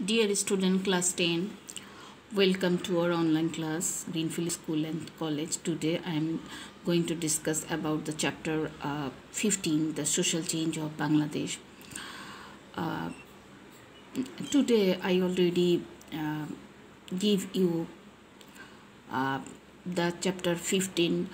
Dear student class 10, welcome to our online class Greenfield School and College. Today I am going to discuss about the chapter 15, the social change of Bangladesh. Uh, Today I already give you uh, the chapter 15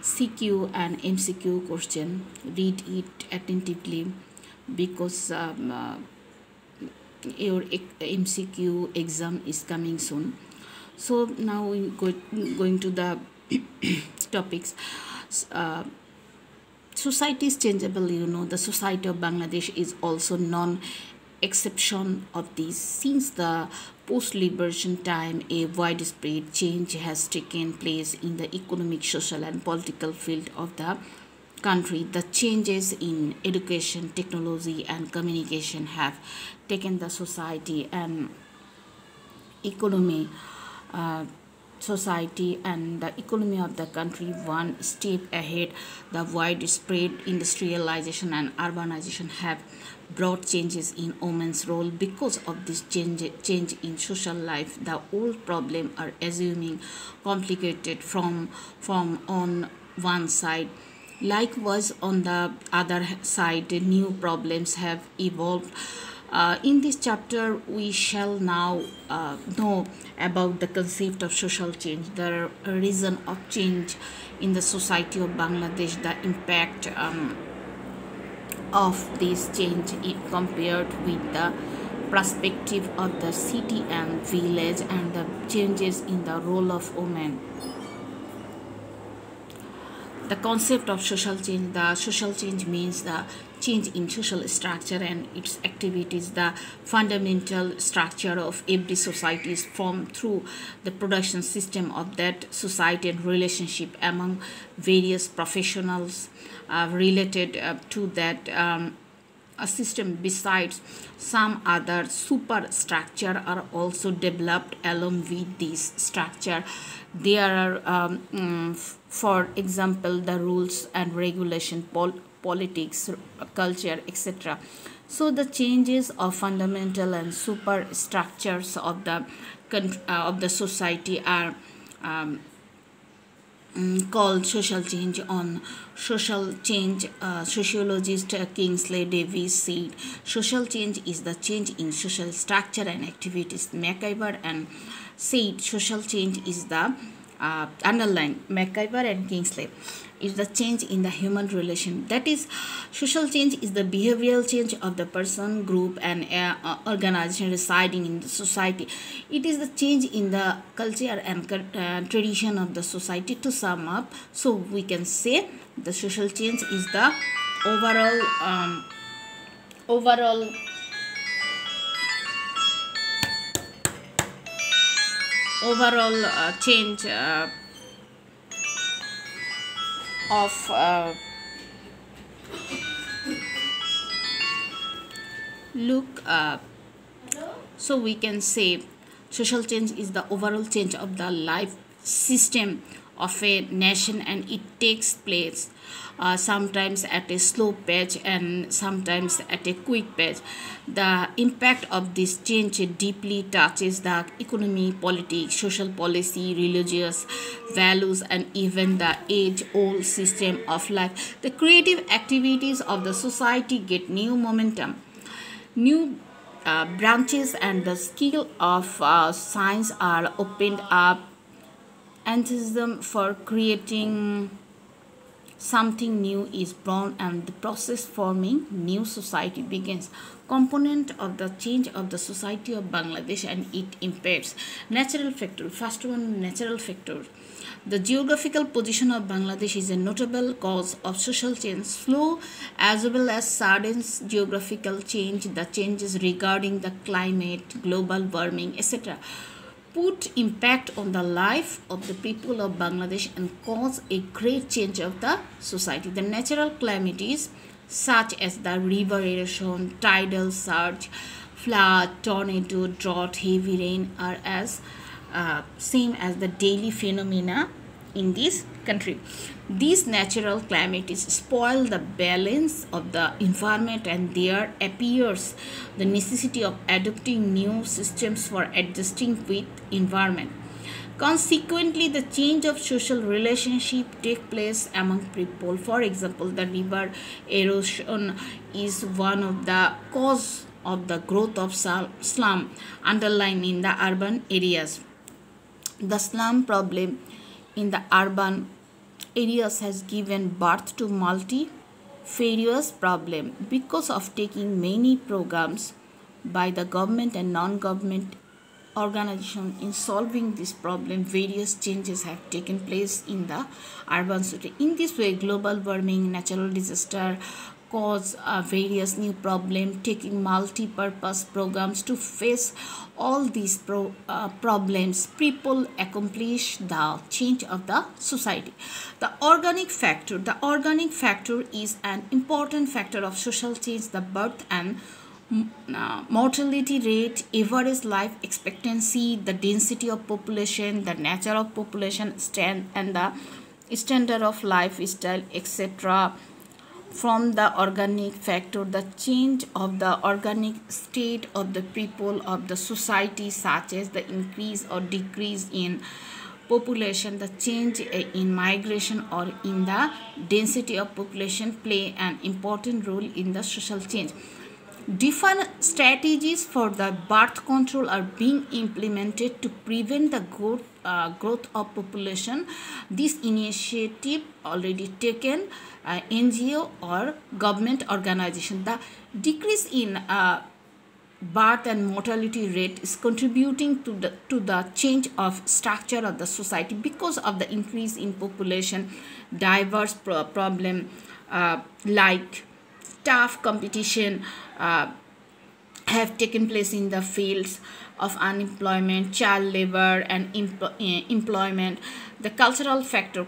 CQ and MCQ question. Read it attentively because your MCQ exam is coming soon. So now we going to the topics. Uh, Society is changeable. The society of Bangladesh is also non-exception of this. Since the post-liberation time, a widespread change has taken place in the economic, social, and political field of the country. The changes in education, technology, and communication have taken the society and economy uh, society and the economy of the country one step ahead. The widespread industrialization and urbanization have brought changes in women's role. Because of this change in social life, the old problem are assuming complicated from on one side. Likewise, on the other side, new problems have evolved. In this chapter, we shall now know about the concept of social change, the reason of change in the society of Bangladesh, the impact of this change compared with the perspective of the city and village, and the changes in the role of women. The concept of social change, the social change means the change in social structure and its activities. The fundamental structure of every society is formed through the production system of that society and relationship among various professionals related to that a system. Besides, some other superstructure are also developed along with this structure. There are for example, the rules and regulation, politics, culture, etc. So the changes of fundamental and superstructures of the society are called social change. On social change, sociologist Kingsley Davis said, social change is the change in social structure and activities. McIver and said, social change is the underline McIver and Kingsley is the change in the human relation. That is, social change is the behavioral change of the person, group, and organization residing in the society. It is the change in the culture and tradition of the society. To sum up, so we can say the social change is the overall change of look so we can say social change is the overall change of the life system of a nation, and it takes place sometimes at a slow pace and sometimes at a quick pace. The impact of this change deeply touches the economy, politics, social policy, religious values, and even the age-old system of life. The creative activities of the society get new momentum. New branches and the skill of science are opened up. Enthusiasm for creating something new is born, and the process forming new society begins. Component of the change of the society of Bangladesh and it impacts. Natural factor. First one, natural factor. The geographical position of Bangladesh is a notable cause of social change. Slow as well as sudden geographical change, the changes regarding the climate, global warming, etc. put impact on the life of the people of Bangladesh and cause a great change of the society. The natural calamities such as the river erosion, tidal surge, flood, tornado, drought, heavy rain are as same as the daily phenomena in this country. This natural climate spoil the balance of the environment, and there appears the necessity of adopting new systems for adjusting with environment. Consequently, the change of social relationship take place among people. For example, the river erosion is one of the cause of the growth of slum underlying in the urban areas. The slum problem in the urban areas has given birth to multifarious problem because of taking many programs by the government and non-government organization in solving this problem. Various changes have taken place in the urban city. In this way, global warming, natural disaster cause various new problems. Taking multi-purpose programs to face all these problems, people accomplish the change of the society. The organic factor is an important factor of social change. The birth and mortality rate, average life expectancy, the density of population, the nature of population, and the standard of lifestyle, etc. From the organic factor, the change of the organic state of the people of the society, such as the increase or decrease in population, the change in migration or in the density of population, play an important role in the social change. Different strategies for the birth control are being implemented to prevent the growth of population. This initiative already taken NGO or government organization. The decrease in birth and mortality rate is contributing to the change of structure of the society because of the increase in population. Diverse problem like tough competition have taken place in the fields of unemployment, child labor, and employment. The cultural factor,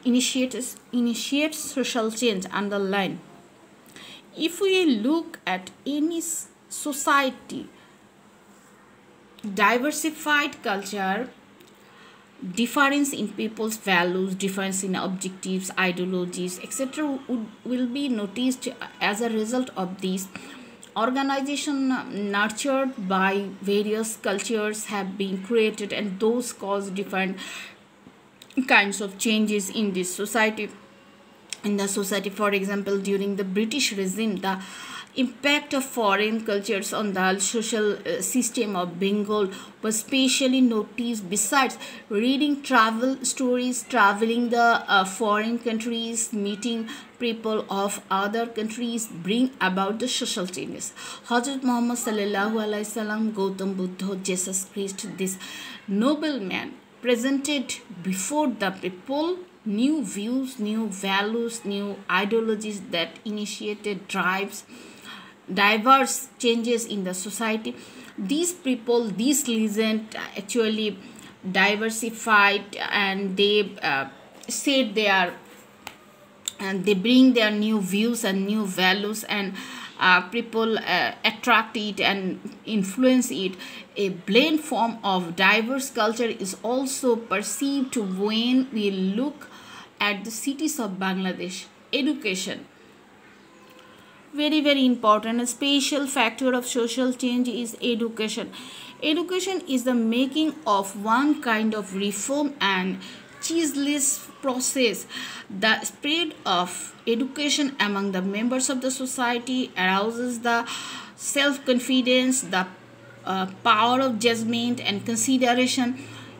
initiates social change underline. If we look at any society, diversified culture, difference in people's values, difference in objectives, ideologies, etc. will be noticed. As a result of this, organization nurtured by various cultures have been created, and those cause different kinds of changes in this society. For example, during the British regime, the impact of foreign cultures on the social system of Bengal was specially noticed. Besides reading travel stories, traveling the foreign countries, meeting people of other countries bring about the social changes. Hazrat Muhammad sallallahu alaihi wasallam, Gautam Buddha, Jesus Christ, this noble man presented before the people new views, new values, new ideologies that initiated drives diverse changes in the society. These people, these legends actually diversified, and they said they are, and they bring their new views and new values, and people attract it and influence it. A blend form of diverse culture is also perceived when we look at the cities of Bangladesh. Education, very important. A special factor of social change is education. Education is the making of one kind of reform and changeless process. The spread of education among the members of the society arouses the self-confidence, the power of judgment and consideration.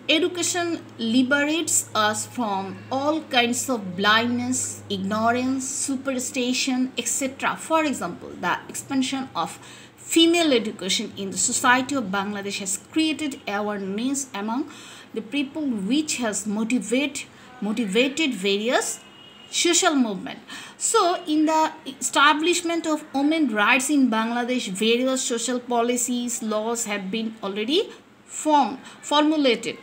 Education liberates us from all kinds of blindness, ignorance, superstition, etc. For example, the expansion of female education in the society of Bangladesh has created awareness among the people, which has motivated various social movement. So in the establishment of women rights in Bangladesh, various social policies, laws have been already formulated.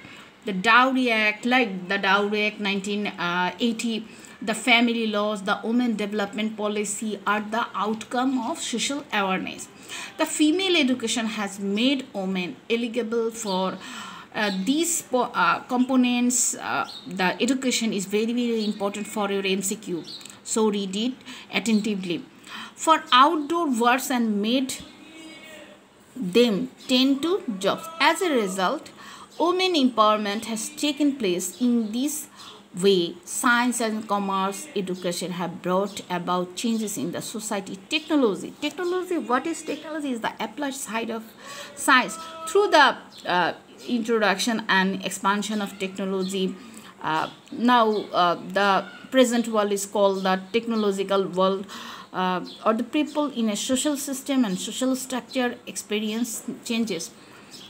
The Dowry Act, like the Dowry Act 1980, the family laws, the women development policy are the outcome of social awareness. The female education has made women eligible for these components, the education is very very important for your MCQ. So read it attentively. For outdoor works and made them tend to jobs. As a result, women empowerment has taken place in this way. Science and commerce education have brought about changes in the society. Technology, what is technology? Is the applied side of science. Through the introduction and expansion of technology, now the present world is called the technological world, or the people in a social system and social structure experience changes.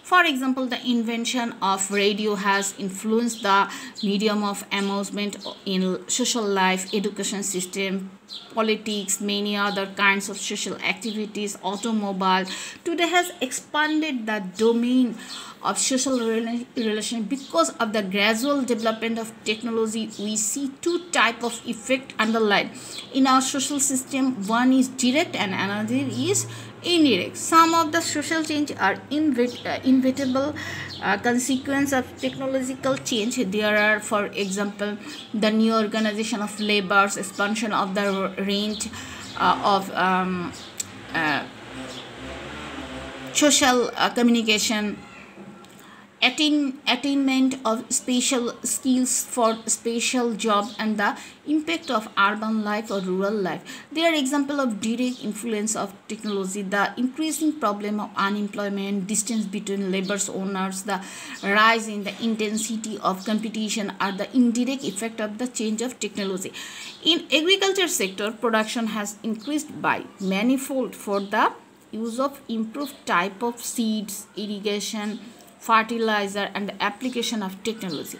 For example, the invention of radio has influenced the medium of amusement in social life, education system, politics, many other kinds of social activities. Automobile today has expanded the domain of social relation. Because of the gradual development of technology, we see two type of effect underlined in our social system. One is direct and another is indirect. Some of the social change are inevitable consequence of technological change. There are, for example, the new organization of labors, expansion of the range of social communication, attainment of special skills for special job, and the impact of urban life or rural life. They are example of direct influence of technology. The increasing problem of unemployment, distance between labor's owners, the rise in the intensity of competition are the indirect effect of the change of technology. In agriculture sector, production has increased by manifold for the use of improved type of seeds, irrigation, fertilizer, and application of technology.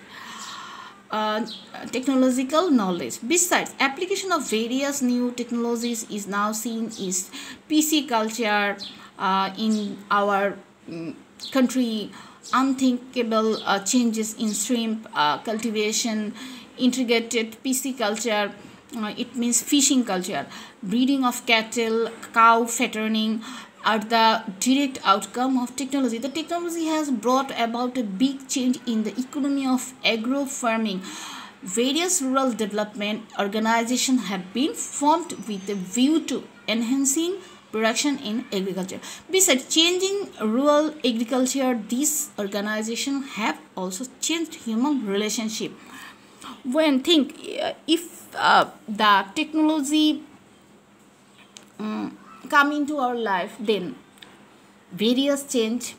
Technological knowledge. Besides, application of various new technologies is now seen is PC culture in our country. Unthinkable changes in shrimp cultivation, integrated PC culture. It means fishing culture, breeding of cattle, cow fattening are the direct outcome of technology. The technology has brought about a big change in the economy of agro farming. Various rural development organizations have been formed with a view to enhancing production in agriculture. Besides changing rural agriculture, these organizations have also changed human relationship. When think if the technology come into our life, then various change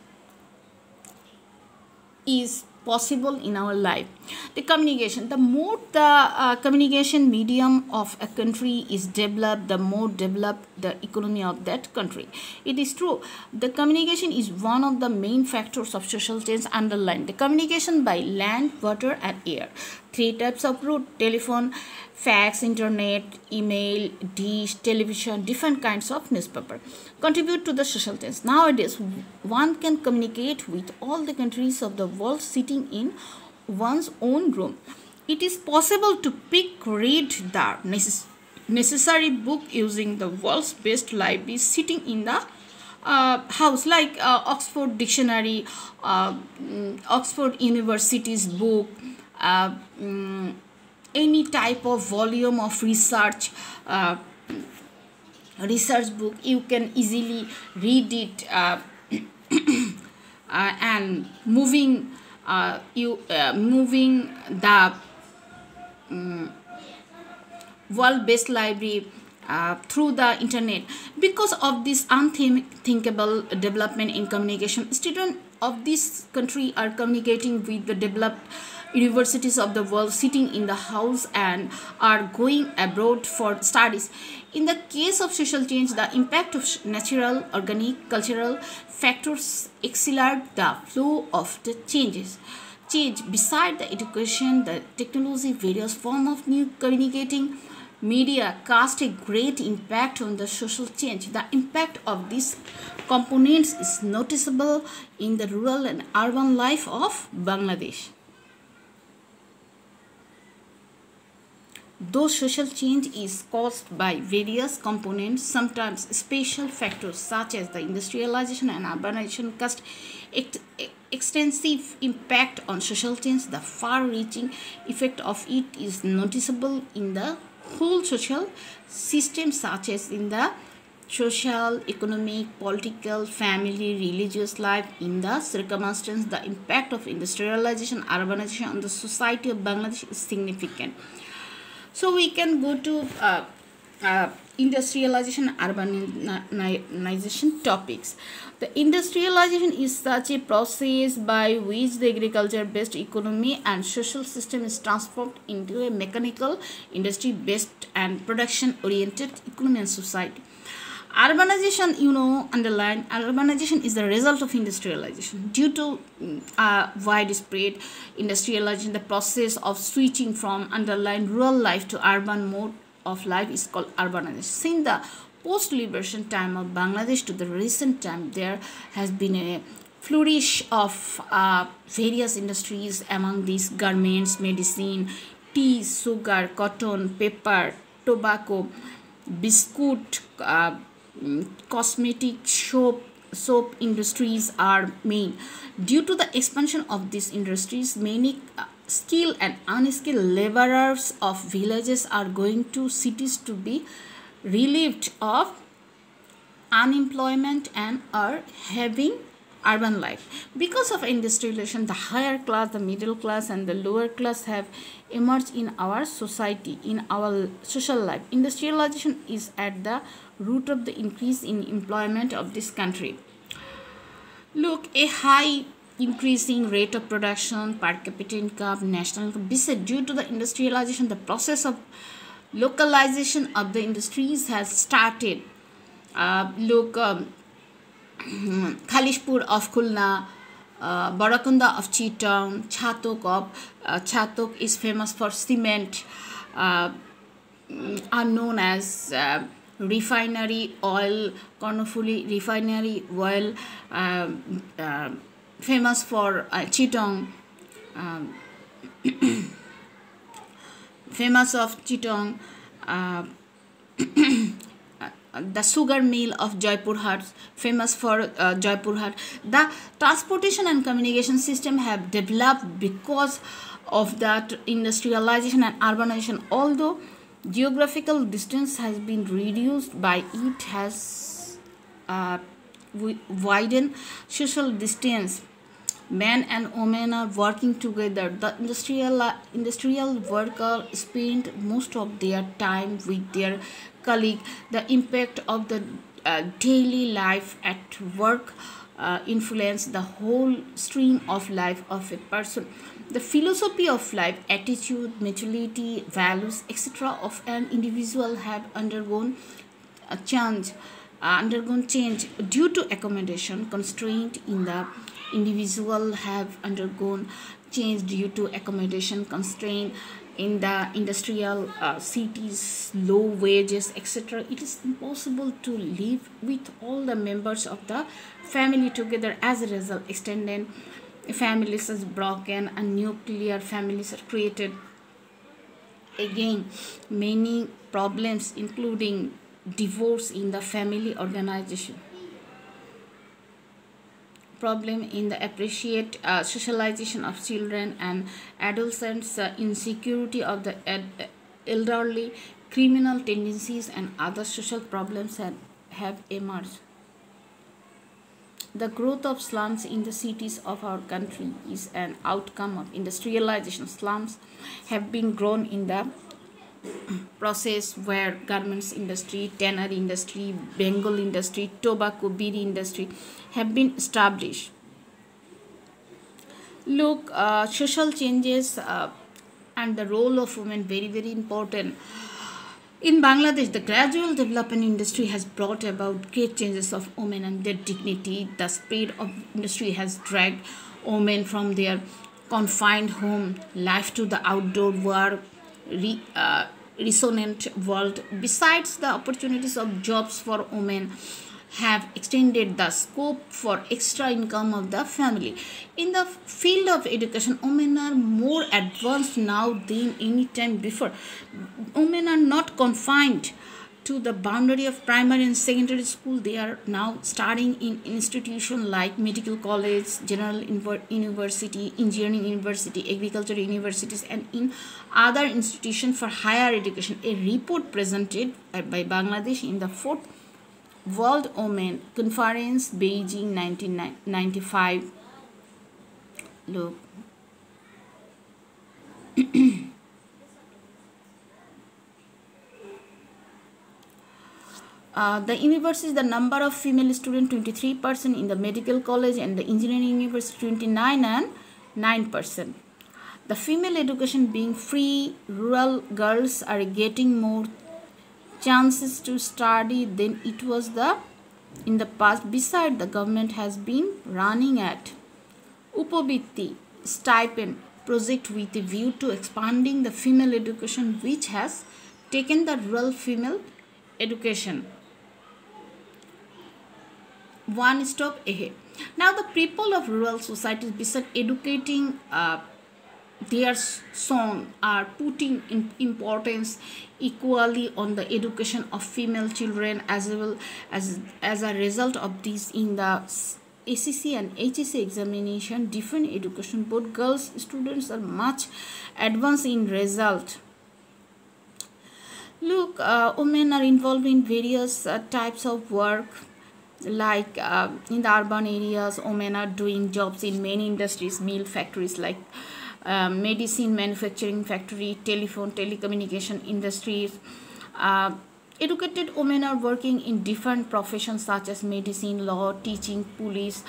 is possible in our life. The communication, the more the communication medium of a country is developed, the more developed the economy of that country. It is true, the communication is one of the main factors of social change. Underlined the communication by land, water, and air. Three types of route: telephone, fax, internet, email, dish, television, different kinds of newspaper contribute to the social change. Nowadays, one can communicate with all the countries of the world sitting in one's own room. It is possible to read the necessary book using the world's best library sitting in the house, like Oxford Dictionary, Oxford University's book, any type of volume of research book. You can easily read it and moving the world-based library through the internet. Because of this unthinkable development in communication, students of this country are communicating with the developed universities of the world sitting in the house and are going abroad for studies. In the case of social change, the impact of natural, organic, cultural factors accelerate the flow of the change. Beside the education, the technology, various forms of new communicating media cast a great impact on the social change. The impact of these components is noticeable in the rural and urban life of Bangladesh. though social change is caused by various components, sometimes special factors such as the industrialization and urbanization cast extensive impact on social change. The far-reaching effect of it is noticeable in the whole social system, such as in the social, economic, political, family, religious life. In the circumstance, the impact of industrialization, urbanization on the society of Bangladesh is significant. So we can go to industrialization, urbanization topics. The industrialization is such a process by which the agriculture-based economy and social system is transformed into a mechanical, industry-based and production-oriented economy and society. Urbanization, underline, urbanization is the result of industrialization. Due to widespread industrialization, the process of switching from underlying rural life to urban mode of life is called urbanization. Since the post-liberation time of Bangladesh to the recent time, there has been a flourish of various industries. Among these, garments, medicine, tea, sugar, cotton, paper, tobacco, biscuit, cosmetic, soap industries are main. Due to the expansion of these industries, many skilled and unskilled laborers of villages are going to cities to be relieved of unemployment and are having urban life. Because of industrialization, the higher class, the middle class and the lower class have emerged in our society, in our social life. Industrialization is at the root of the increase in employment of this country. Look, a high increasing rate of production, per capita income, national income. Besides, due to the industrialization, the process of localization of the industries has started. Khalishpur of Khulna, Barakunda of Chittagong, Chatok is famous for cement, are known as refinery oil, Kornofuli refinery oil, famous for Chittagong, famous of Chittagong. The sugar mill of Jaipurhat, famous for Jaipurhat. The transportation and communication system have developed because of that industrialization and urbanization. Although geographical distance has been reduced by it, has widened social distance. Men and women are working together. The industrial worker spend most of their time with their colleague. The impact of the daily life at work influence the whole stream of life of a person. The philosophy of life, attitude, maturity, values, etc. of an individual have undergone change due to accommodation constraint in the individual have undergone change due to accommodation constraint in the industrial cities, low wages, etc. It is impossible to live with all the members of the family together. As a result, extended families are broken and nuclear families are created. Again, many problems including divorce in the family organization, problem in the appreciate socialization of children and adolescents, insecurity of the elderly, criminal tendencies and other social problems have emerged. The growth of slums in the cities of our country is an outcome of industrialization. Slums have been grown in the process where garments industry, tannery industry, Bengal industry, tobacco, beer industry have been established. Look, social changes and the role of women, very important. In Bangladesh, the gradual development industry has brought about great changes of women and their dignity. The spread of industry has dragged women from their confined home life to the outdoor work, resonant world. Besides the opportunities of jobs for women have extended the scope for extra income of the family. In the field of education, women are more advanced now than any time before. Women are not confined to the boundary of primary and secondary school. They are now studying in institutions like medical college, general university, engineering university, agriculture universities, and in other institutions for higher education. A report presented by Bangladesh in the 4th World Women Conference, Beijing 1995. Look. The university, the number of female students 23%, in the medical college and the engineering university 29 and 9%. The female education being free, rural girls are getting more chances to study than it was in the past. Besides, the government has been running at Upabitti stipend project with a view to expanding the female education, which has taken the rural female education one step ahead. Now, the people of rural societies, besides educating their son, are putting in importance equally on the education of female children, as well as a result of this. In the ACC and HSC examination, different education, both girls students are much advanced in result. Look, women are involved in various types of work, like in the urban areas. Women are doing jobs in many industries, mill factories like medicine manufacturing factory, telephone telecommunication industries. Educated women are working in different professions such as medicine, law, teaching, police,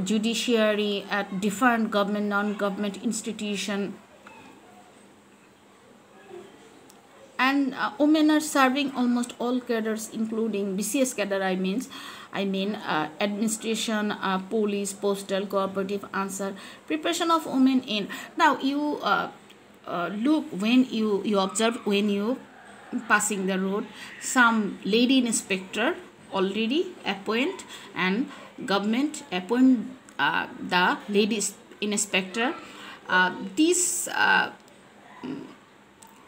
judiciary, at different government, non-government institution. And women are serving almost all cadres, including BCS cadre. I mean administration, police, postal, cooperative, answer. Preparation of women in. Now you look, when you observe, when you passing the road, some lady inspector already appoint, and government appoint the lady inspector. This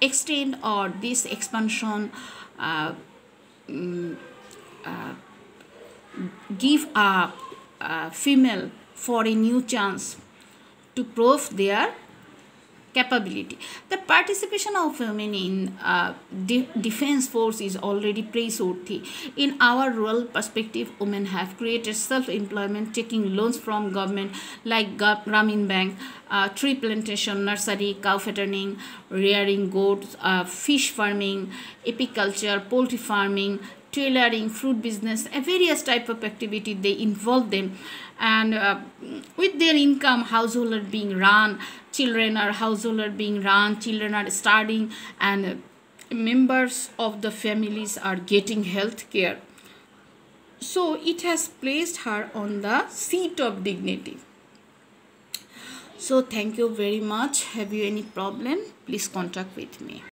extend or this expansion give a female for a new chance to prove their capability. The participation of women in defense force is already praiseworthy. In our rural perspective, women have created self-employment, taking loans from government like Grameen Bank, tree plantation, nursery, cow fattening, rearing goats, fish farming, apiculture, poultry farming, tailoring, fruit business, a various type of activity they involve them. And with their income, household are being run, children are studying, and members of the families are getting health care. So it has placed her on the seat of dignity. So thank you very much. Have you any problem? Please contact with me.